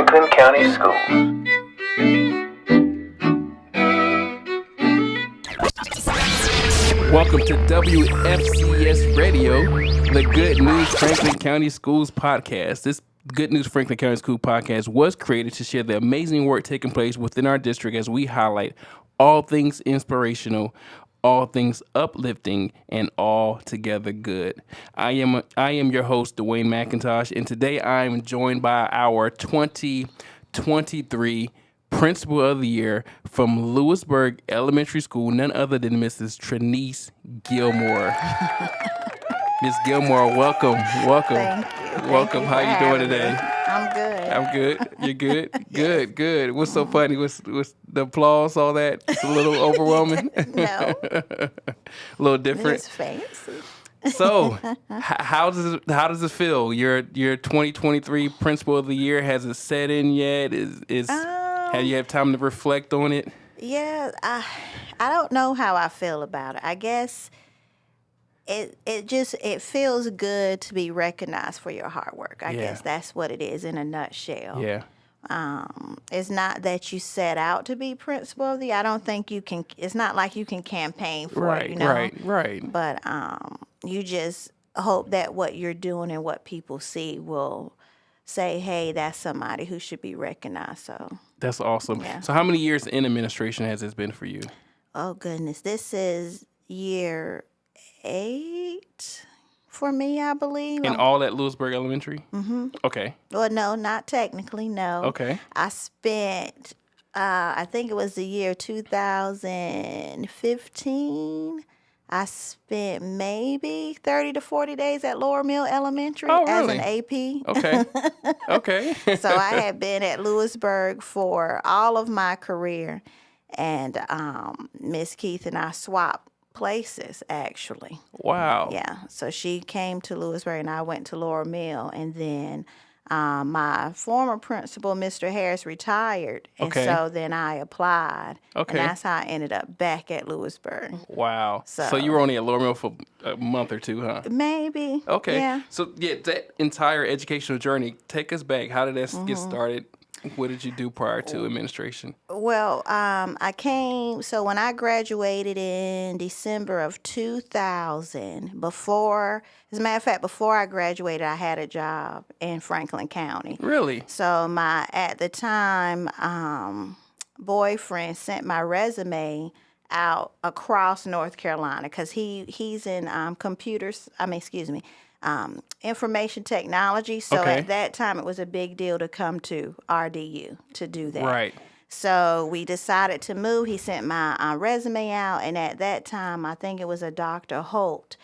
Franklin County Schools. Welcome to WFCS Radio, the Good News Franklin County Schools podcast. This Good News Franklin County School podcast was created to share the amazing work taking place within our district as we highlight all things inspirational, all things uplifting, and all together good. I am your host, Dwayne McIntosh, and today I am joined by our 2023 Principal of the Year from Louisburg Elementary School, none other than Mrs. Trenace Gilmore. Miss Gilmore, welcome. Thank you. Welcome. How you doing today? I'm good. I'm good. You're good? Good. What's so funny? What's the applause, all that? It's a little overwhelming? No. A little different? It's fancy. So, how does it feel? Your 2023 Principal of the Year, has it set in yet? Have you had time to reflect on it? Yeah, I don't know how I feel about it. I guess it feels good to be recognized for your hard work. I guess that's what it is in a nutshell. Yeah. It's not that you set out to be principal of the year. I don't think you can. It's not like you can campaign for it, you know? Right. But you just hope that what you're doing and what people see will say, hey, that's somebody who should be recognized. So That's awesome. Yeah. So how many years in administration has this been for you? oh goodness, this is year 8 for me, I believe. And all at Louisburg Elementary? Mm-hmm. Okay. Well, no, not technically, no. Okay. I spent, I think it was the year 2015. I spent maybe 30 to 40 days at Lower Mill Elementary as an AP. Okay. So I had been at Louisburg for all of my career, and Miss Keith and I swapped places, actually. Wow. Yeah, so she came to Louisburg, and I went to Lower Mill, and then my former principal, Mr. Harris, retired, and so then I applied, and that's how I ended up back at Lewisburg. Wow. So you were only at Lower Mill for a month or two, huh? Maybe. Okay. Yeah. So, that entire educational journey, take us back. How did that get started? What did you do prior to administration? Well, I came, so when I graduated in December of 2000, as a matter of fact, before I graduated, I had a job in Franklin County. Really? So my, at the time, boyfriend sent my resume out across North Carolina because he's in information technology. So at that time, it was a big deal to come to RDU to do that. Right. So we decided to move. He sent my resume out, and at that time, I think it was a Dr. Holt,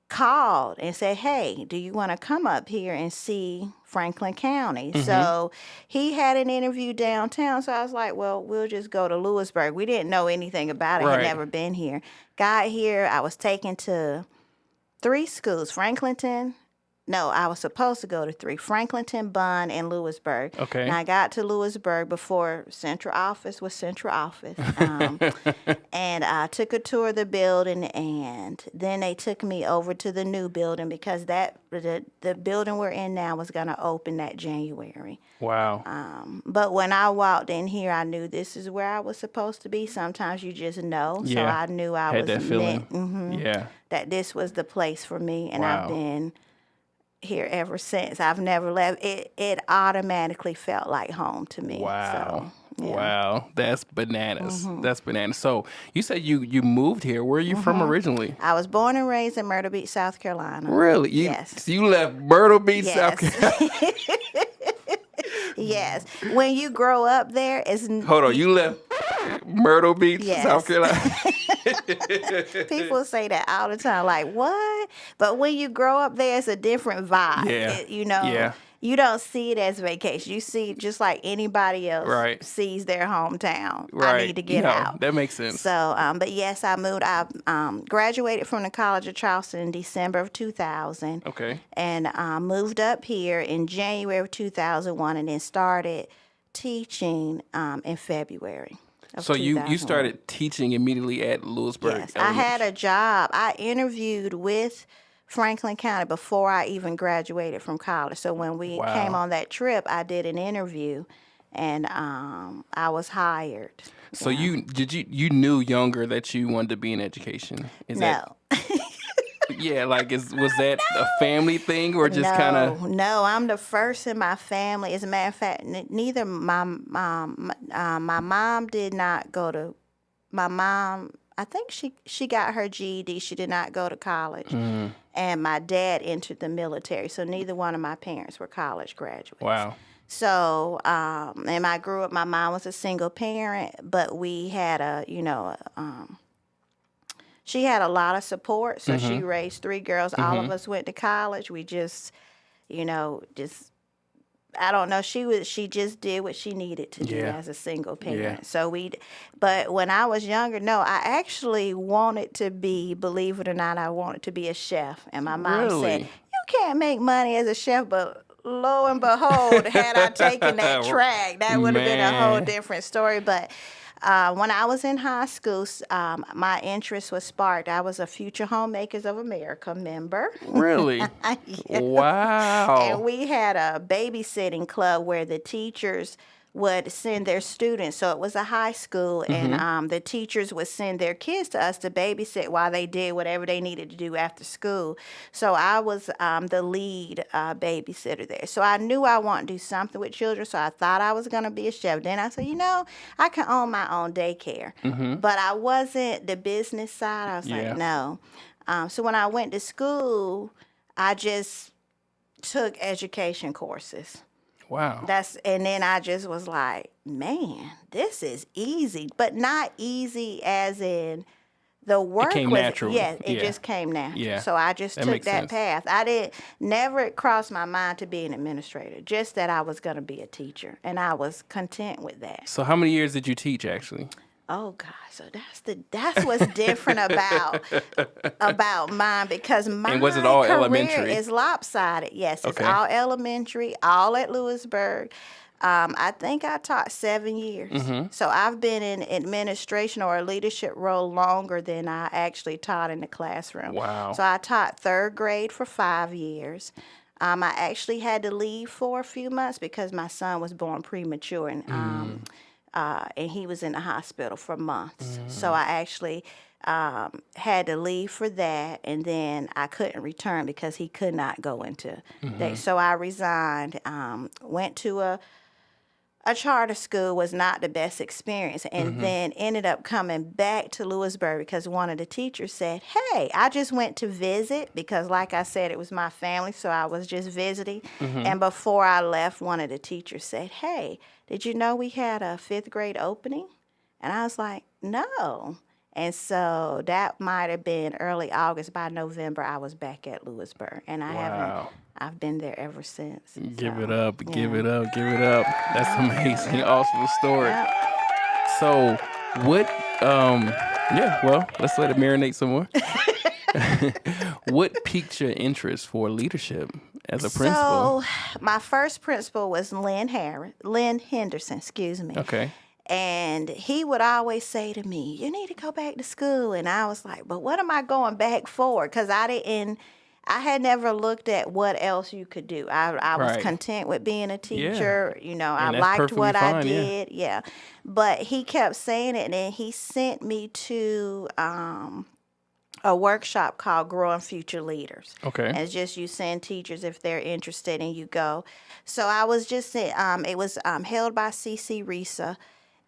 called and said, hey, do you want to come up here and see Franklin County? Mm-hmm. So he had an interview downtown, so I was like, well, we'll just go to Lewisburg. We didn't know anything about it. Had never been here. Got here, I was taken to 3 schools, I was supposed to go to 3, Franklinton, Bunn, and Lewisburg. Okay. And I got to Lewisburg before Central Office was Central Office. And I took a tour of the building, and then they took me over to the new building because the building we're in now was going to open that January. Wow. But when I walked in here, I knew this is where I was supposed to be. Sometimes you just know. Yeah. So I knew I had was that feeling. That this was the place for me, and Wow. I've been here ever since. I've never left. It automatically felt like home to me. Wow. So, yeah. Wow. That's bananas. Mm-hmm. That's bananas. So you said you moved here. Where are you from originally? I was born and raised in Myrtle Beach, South Carolina. Really? Yes. So you left Myrtle Beach, South Carolina? Yes. When you grow up there, Hold on. You left Myrtle Beach, South Carolina? People say that all the time, like, what? But when you grow up there, it's a different vibe. Yeah. You don't see it as vacation. You see it just like anybody else sees their hometown. Right. I need to get out. That makes sense. So, but yes, I moved. I graduated from the College of Charleston in December of 2000. Okay. And moved up here in January of 2001, and then started teaching in February. So you started teaching immediately at Louisburg? Yes, I had a job. I interviewed with Franklin County before I even graduated from college. So when we came on that trip, I did an interview, and I was hired. So you knew younger that you wanted to be in education? No. Yeah, like was that a family thing or just kind of? No, I'm the first in my family. As a matter of fact, neither my mom did not go to. My mom, I think she got her GED. She did not go to college, and my dad entered the military. So neither one of my parents were college graduates. Wow. So, and I grew up. My mom was a single parent, but we had she had a lot of support, so she raised 3 girls. All of us went to college. We just, I don't know. She just did what she needed to do as a single parent. Yeah. So but when I was younger, no, I actually wanted to be, believe it or not, I wanted to be a chef. And my mom said, you can't make money as a chef, but lo and behold, had I taken that track, that would have been a whole different story. But when I was in high school, my interest was sparked. I was a Future Homemakers of America member. Really? Yeah. Wow. And we had a babysitting club where the teachers would send their students. So it was a high school, and the teachers would send their kids to us to babysit while they did whatever they needed to do after school. So I was the lead babysitter there. So I knew I wanted to do something with children, so I thought I was going to be a chef. Then I said, I can own my own daycare. But I wasn't the business side. I was like, no. So when I went to school, I just took education courses. Wow. And then I just was like, man, this is easy, but not easy as in the work. It came natural. Yeah, it just came natural. Yeah. So I just took that path. I never crossed my mind to be an administrator, just that I was going to be a teacher, and I was content with that. So how many years did you teach actually? Oh God! So that's what's different about mine, because my and was it all career elementary? Is lopsided. Yes, it's Okay. all elementary, all at Louisburg. I think I taught 7 years. So I've been in administration or a leadership role longer than I actually taught in the classroom. Wow. So I taught 3rd grade for 5 years. I actually had to leave for a few months because my son was born premature, and he was in the hospital for months. So I actually had to leave for that, and then I couldn't return because he could not go into that. So I resigned, went to a charter school, was not the best experience, and then ended up coming back to Louisburg because one of the teachers said, hey, I just went to visit because, like I said, it was my family, so I was just visiting. And before I left, one of the teachers said, hey, did you know we had a 5th grade opening? And I was like, no. And so that might have been early August. By November, I was back at Louisburg, and I've been there ever since. Give it up. Give it up. That's amazing. Awesome story. Yep. So what, let's let it marinate some more. What piqued your interest for leadership as a principal? So my first principal was Lynn Henderson, Okay. And he would always say to me, you need to go back to school. And I was like, but what am I going back for? Because I had never looked at what else you could do. I was content with being a teacher. I liked what I did. Yeah. But he kept saying it, and then he sent me to a workshop called Growing Future Leaders. Okay. And it's just you send teachers if they're interested, and you go. So I was just it was held by CC Risa,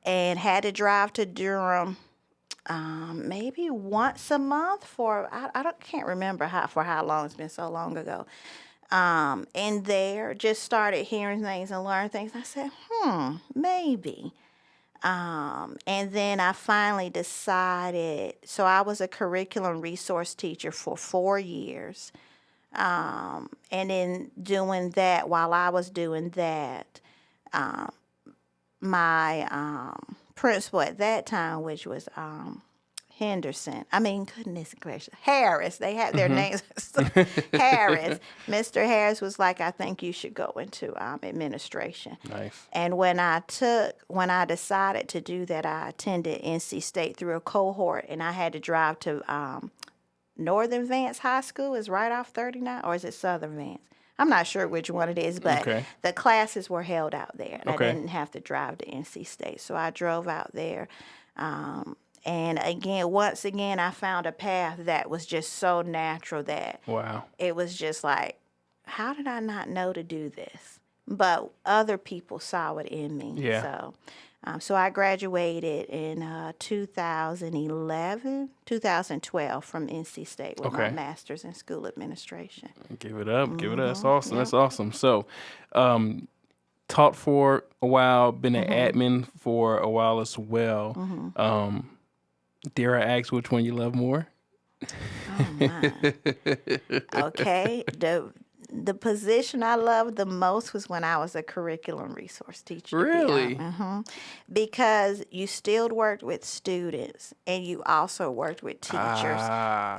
and had to drive to Durham maybe once a month for can't remember for how long. It's been so long ago. And there just started hearing things and learning things. I said, maybe. And then I finally decided, so I was a curriculum resource teacher for 4 years. And in doing that, while I was doing that, my principal at that time, which was goodness gracious, Harris. They had their names. Harris. Mr. Harris was like, I think you should go into administration. Nice. And when I decided to do that, I attended NC State through a cohort, and I had to drive to Northern Vance High School. Is right off 39, or is it Southern Vance? I'm not sure which one it is, but Okay. the classes were held out there. And Okay. I didn't have to drive to NC State. So I drove out there. And again, once again, I found a path that was just so natural that Wow. it was just like, how did I not know to do this? But other people saw it in me. Yeah. So I graduated in 2012 from NC State with my Okay. master's in school administration. Give it up. Give it up. That's awesome. That's awesome. So, taught for a while, been an admin for a while as well. Dare I ask which one you love more? Oh my. Okay. The position I loved the most was when I was a curriculum resource teacher. Really? Because you still worked with students and you also worked with teachers. Ah.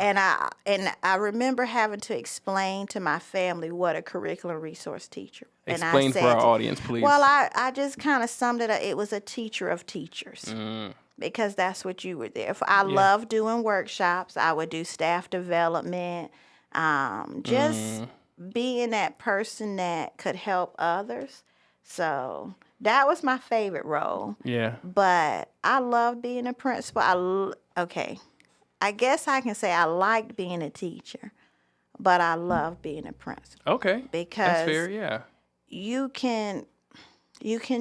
And I remember having to explain to my family what a curriculum resource teacher. Explain and I for our said, audience, please. Well, I just kind of summed it up. It was a teacher of teachers. Because that's what you were there for. I love doing workshops. I would do staff development. Just being that person that could help others. So that was my favorite role. Yeah. But I love being a principal. I guess I can say I liked being a teacher, but I love being a principal. Okay. Because that's fair, yeah. You can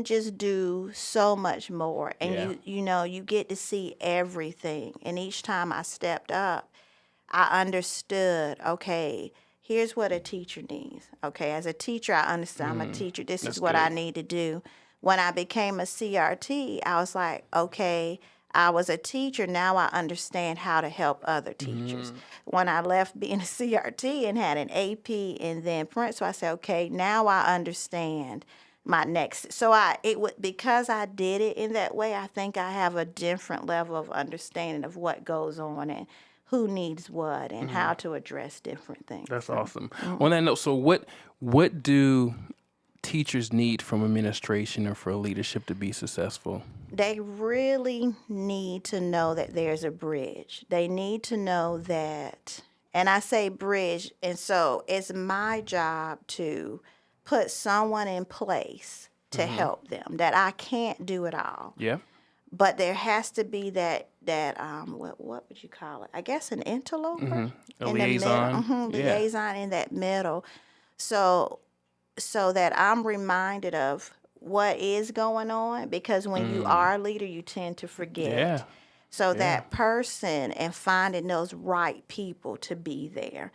just do so much more, and you get to see everything. And each time I stepped up, I understood, okay, here's what a teacher needs. Okay, as a teacher, I understand I'm a teacher. This is what I need to do. When I became a CRT, I was like, okay, I was a teacher. Now I understand how to help other teachers. When I left being a CRT and had an AP and then principal, I said, okay, now I understand my next. So because I did it in that way, I think I have a different level of understanding of what goes on and who needs what and how to address different things. That's awesome. On that note, so what do teachers need from administration or for leadership to be successful? They really need to know that there's a bridge. They need to know that, and I say bridge, and so it's my job to put someone in place to help them, that I can't do it all. Yeah. But there has to be that what would you call it? I guess an interloper, A liaison. Liaison in that middle, so that I'm reminded of what is going on. Because when you are a leader, you tend to forget. Yeah. So that person and finding those right people to be there.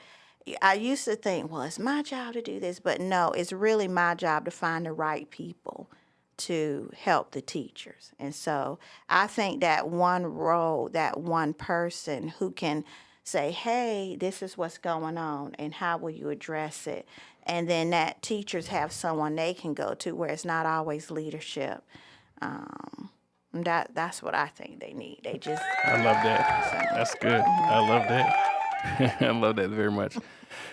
I used to think, well, it's my job to do this, but no, it's really my job to find the right people to help the teachers. And so I think that one role, that one person who can say, hey, this is what's going on and how will you address it? And then that teachers have someone they can go to where it's not always leadership. That's what I think they need. They just. I love that. That's good. I love that. I love that very much.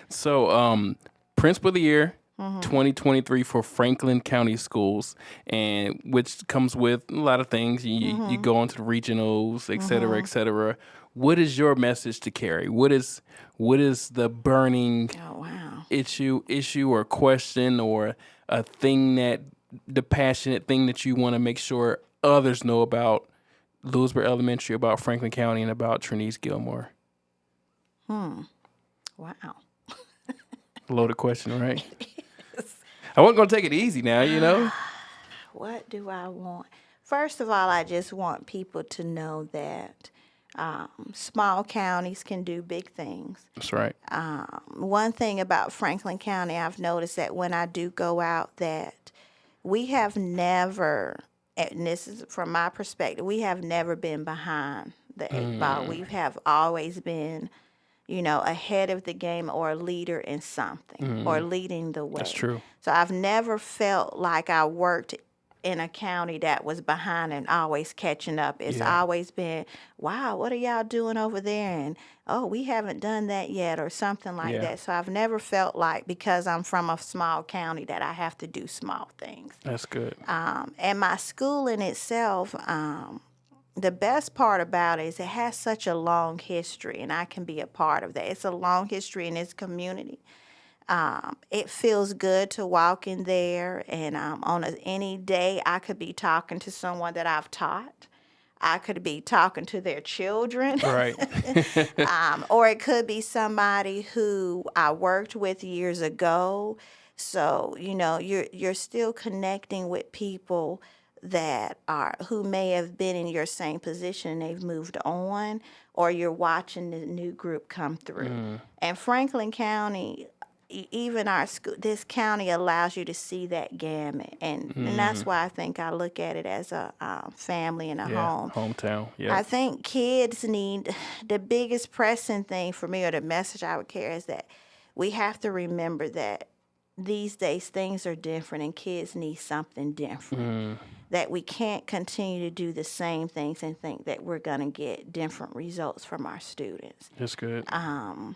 So, Principal of the Year, 2023 for Franklin County Schools, and which comes with a lot of things. You go on to the regionals, et cetera, et cetera. What is your message to carry? What is the burning issue or question or a thing the passionate thing that you want to make sure others know about Louisburg Elementary, about Franklin County, and about Trenace Gilmore? Wow. Loaded question, right? I wasn't going to take it easy now, you know? What do I want? First of all, I just want people to know that small counties can do big things. That's right. One thing about Franklin County, I've noticed that when I do go out, that we have never, and this is from my perspective, we have never been behind the eight ball. We have always been, ahead of the game or a leader in something or leading the way. That's true. So I've never felt like I worked in a county that was behind and always catching up. It's always been, wow, what are y'all doing over there? And, oh, we haven't done that yet or something like that. So I've never felt like, because I'm from a small county, that I have to do small things. That's good. And my school in itself, the best part about it is it has such a long history, and I can be a part of that. It's a long history in its community. It feels good to walk in there, and any day I could be talking to someone that I've taught. I could be talking to their children. Right. Or it could be somebody who I worked with years ago. So, you're still connecting with people that are who may have been in your same position and they've moved on, or you're watching the new group come through. And Franklin County, even our school, this county allows you to see that gamut, and that's why I think I look at it as a family and a home. Hometown. Yeah. I think kids need the biggest pressing thing for me, or the message I would carry, is that we have to remember that these days things are different and kids need something different. That we can't continue to do the same things and think that we're going to get different results from our students. That's good. And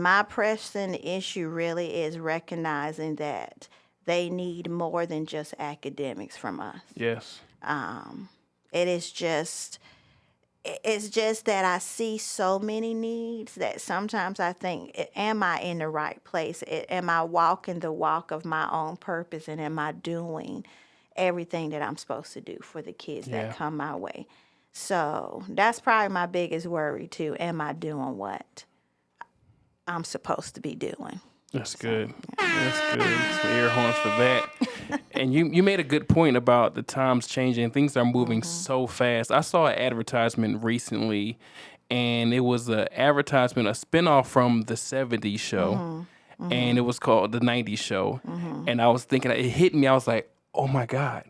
my pressing issue really is recognizing that they need more than just academics from us. Yes. It's just that I see so many needs that sometimes I think, am I in the right place? Am I walking the walk of my own purpose, and am I doing everything that I'm supposed to do for the kids that come my way? So that's probably my biggest worry too. Am I doing what I'm supposed to be doing? That's good. That's good. Some air horns for that. And you made a good point about the times changing. Things are moving so fast. I saw an advertisement recently, and it was a spinoff from the 70s show, and it was called the 90s show. And I was thinking, it hit me. I was like, oh my God,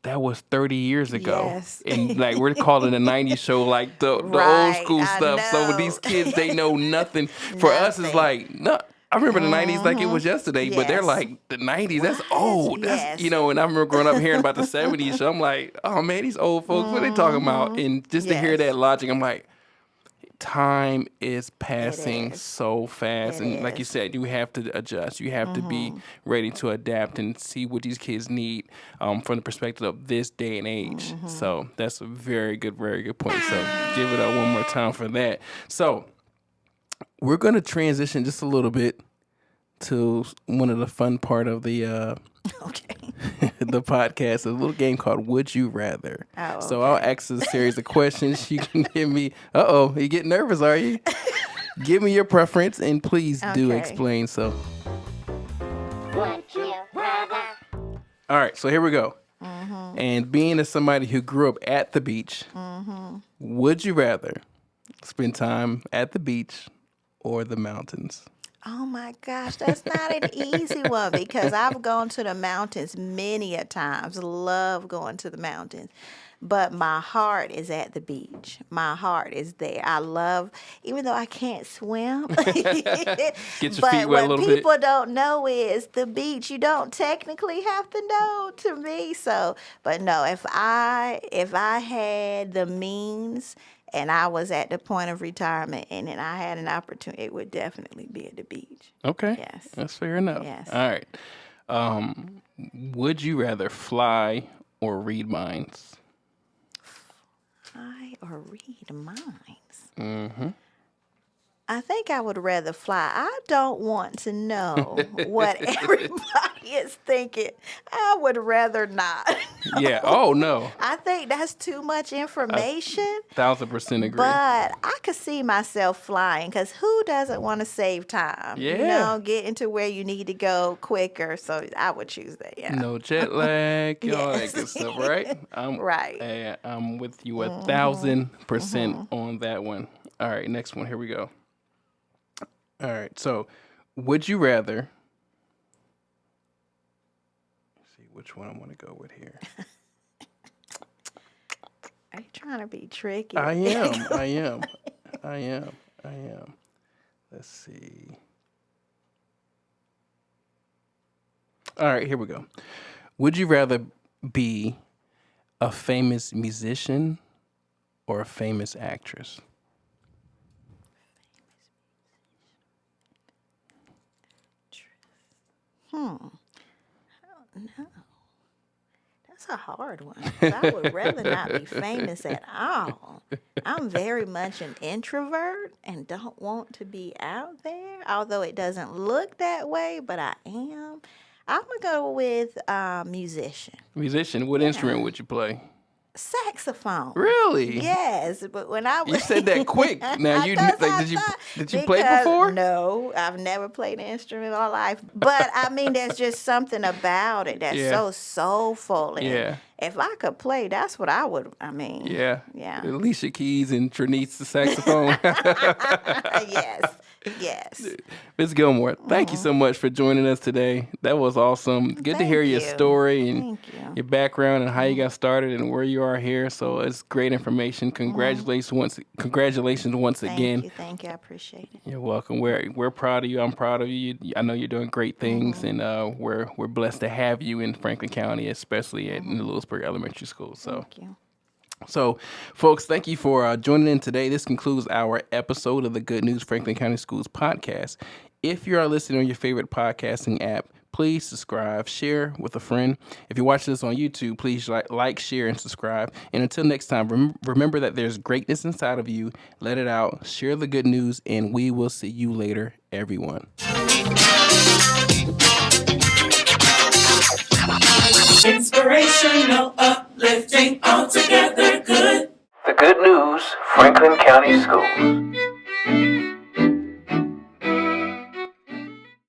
that was 30 years ago. Yes. And like, we're calling the 90s show like the Right, old school I stuff. So know. these kids, they know nothing. For us, it's like, no. I remember the 90s like it was yesterday, but they're Yes. like, the 90s, that's old. That's, Yes. and I remember growing up hearing about the 70s, so I'm like, oh man, these old folks, what are they talking about? And just to hear Yes. that logic, I'm like, time is passing is. so fast. It And like you is. said, you have to adjust. You have to be ready to adapt and see what these kids need from the perspective of this day and age. So that's a very good point. So give it up one more time for that. So we're going to transition just a little bit to one of the fun part of the Okay. the podcast, a little game called Would You Rather. Oh, So I'll ask a series of questions. You can give me, you getting nervous, are you? Give me your preference, and please do Okay. explain. So, Would you rather? all right, so here we go. And being as somebody who grew up at the beach, would you rather spend time at the beach or the mountains? Oh my gosh, that's not an easy one, because I've gone to the mountains many a times. Love going to the mountains. But my heart is at the beach. My heart is there. I love, even though I can't swim. Get your but feet wet a what little bit. people don't know is the beach. You don't technically have to know, to me. So, but no, if I had the means and I was at the point of retirement and then I had an opportunity, it would definitely be at the beach. Okay. Yes. That's fair enough. Yes. All right. Would you rather fly or read minds? Fly or read minds? I think I would rather fly. I don't want to know what everybody is thinking. I would rather not. Yeah. Oh, no. I think that's too much information. 1,000% agree. But I could see myself flying, because who doesn't want to save time? Yeah. Get into where you need to go quicker. So I would choose that. Yeah. No jet lag, all that Yes. good stuff, right? Right. I'm with you 1,000% on that one. All right, next one. Here we go. All right, so would you rather? Let's see which one I want to go with here. Are you trying to be tricky? I am. Let's see. All right, here we go. Would you rather be a famous musician or a famous actress? I don't know. That's a hard one. 'Cause I would rather not be famous at all. I'm very much an introvert and don't want to be out there, although it doesn't look that way, but I am. I'm going to go with musician. Musician, what instrument would you play? Saxophone. Really? Yes, but when I was... You said that quick. Now, you Because I did you thought- play because- before? No, I've never played an instrument in my life. But, I mean, there's just something about it that's Yeah. so soulful. And Yeah. if I could play, that's what I would, I mean. Yeah. Yeah. Alicia Keys and Trenace the saxophone. Yes. Ms. Gilmore, thank you so much for joining us today. That was awesome. Good to hear your Thank you. story and Thank you. your background and how you got started and where you are here. So it's great information. Congratulations once again. Thank you. I appreciate it. You're welcome. We're proud of you. I'm proud of you. I know you're doing great things, and we're blessed to have you in Franklin County, especially in the Louisburg Elementary School. So. Thank you. So, folks, thank you for joining in today. This concludes our episode of the Good News Franklin County Schools podcast. If you are listening on your favorite podcasting app, please subscribe, share with a friend. If you're watching this on YouTube, please like, share, and subscribe. And until next time, remember that there's greatness inside of you. Let it out. Share the good news, and we will see you later, everyone. Inspirational, uplifting, altogether good. The Good News Franklin County Schools.